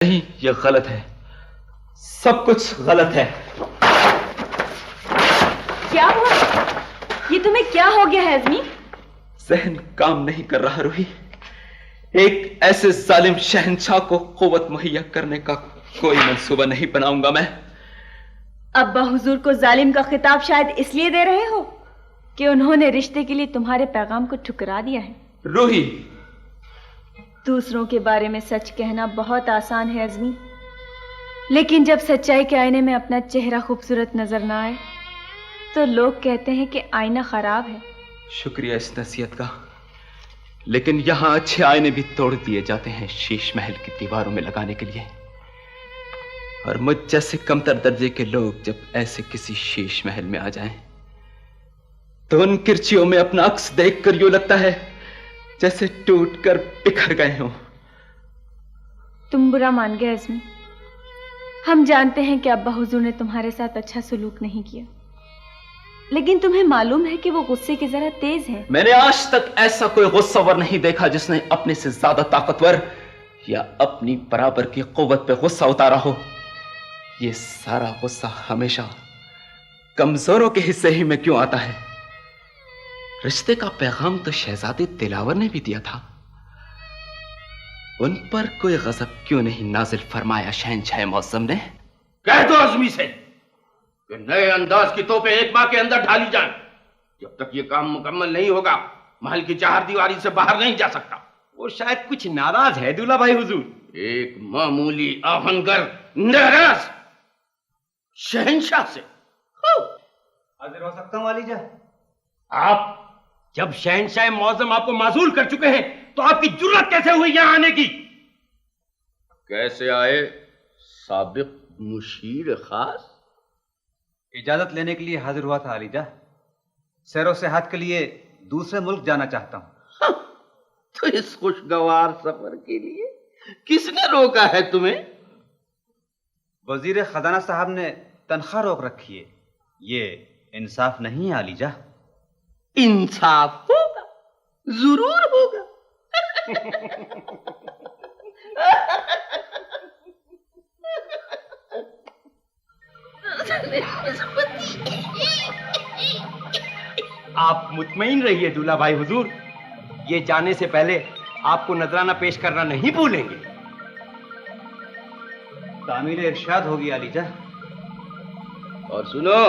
نہیں، یہ غلط ہے، سب کچھ غلط ہے۔ کیا ہوا؟ یہ تمہیں کیا ہو گیا ہے عزمی؟ ذہن کام نہیں کر رہا روحی۔ ایک ایسے ظالم شہنشاہ کو قوت مہیا کرنے کا کوئی منصوبہ نہیں بناؤں گا میں۔ ابا حضور کو ظالم کا خطاب شاید اس لیے دے رہے ہو کہ انہوں نے رشتے کے لیے تمہارے پیغام کو ٹھکرا دیا ہے۔ روحی، دوسروں کے بارے میں سچ کہنا بہت آسان ہے عزمی، لیکن جب سچائی کے آئینے میں اپنا چہرہ خوبصورت نظر نہ آئے تو لوگ کہتے ہیں کہ آئینہ خراب ہے۔ شکریہ اس نصیحت کا، لیکن یہاں اچھے آئینے بھی توڑ دیے جاتے ہیں شیش محل کی دیواروں میں لگانے کے لیے، اور مجھ جیسے کمتر درجے کے لوگ جب ایسے کسی شیش محل میں آ جائیں تو ان کرچیوں میں اپنا عکس دیکھ کر یوں لگتا ہے جیسے ٹوٹ کر بکھر گئے ہوں۔ تم برا مان گئے عزمی، ہم جانتے ہیں کہ ابا حضور نے تمہارے ساتھ اچھا سلوک نہیں کیا، لیکن تمہیں معلوم ہے کہ وہ غصے کے ذرا تیز ہیں۔ میں نے آج تک ایسا کوئی غصہ ور نہیں دیکھا جس نے اپنے سے زیادہ طاقتور یا اپنی برابر کی قوت پہ غصہ اتارا ہو۔ یہ سارا غصہ ہمیشہ کمزوروں کے حصے ہی میں کیوں آتا ہے؟ رشتے کا پیغام تو شہزادے دلاور نے بھی دیا تھا، ان پر کوئی غضب کیوں نہیں نازل فرمایا شہنشاہ معظم نے؟ کہہ دو عزمی سے کہ نئے انداز کی توپیں ایک ماہ کے اندر ڈالی جائیں۔ جب تک یہ کام مکمل نہیں ہوگا محل کی چہار دیواری سے باہر نہیں جا سکتا۔ وہ شاید کچھ ناراض ہے دولہا بھائی حضور۔ ایک معمولی آہنگر ناراض شہنشاہ سے؟ حاضر ہو سکتا ہوں والی جان؟ آپ جب شہنشاہ معظم آپ کو معزول کر چکے ہیں تو آپ کی جرأت کیسے ہوئی یہاں آنے کی؟ کیسے آئے سابق مشیر خاص؟ اجازت لینے کے لیے حاضر ہوا تھا علیجہ، سیر و سیاحت کے لیے دوسرے ملک جانا چاہتا ہوں۔ تو اس خوشگوار سفر کے لیے کس نے روکا ہے تمہیں؟ وزیر خزانہ صاحب نے تنخواہ روک رکھی ہے، یہ انصاف نہیں ہے علیجہ۔ انصاف ہوگا، ضرور ہوگا۔ آپ مطمئن رہیے دولہا بھائی حضور، یہ جانے سے پہلے آپ کو نذرانہ پیش کرنا نہیں بھولیں گے۔ تعمیر ارشاد ہوگی علیجہ۔ اور سنو،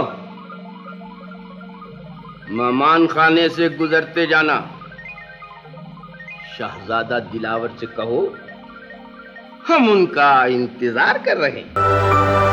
مہمان خانے سے گزرتے جانا شہزادہ دلاور سے کہو ہم ان کا انتظار کر رہے ہیں۔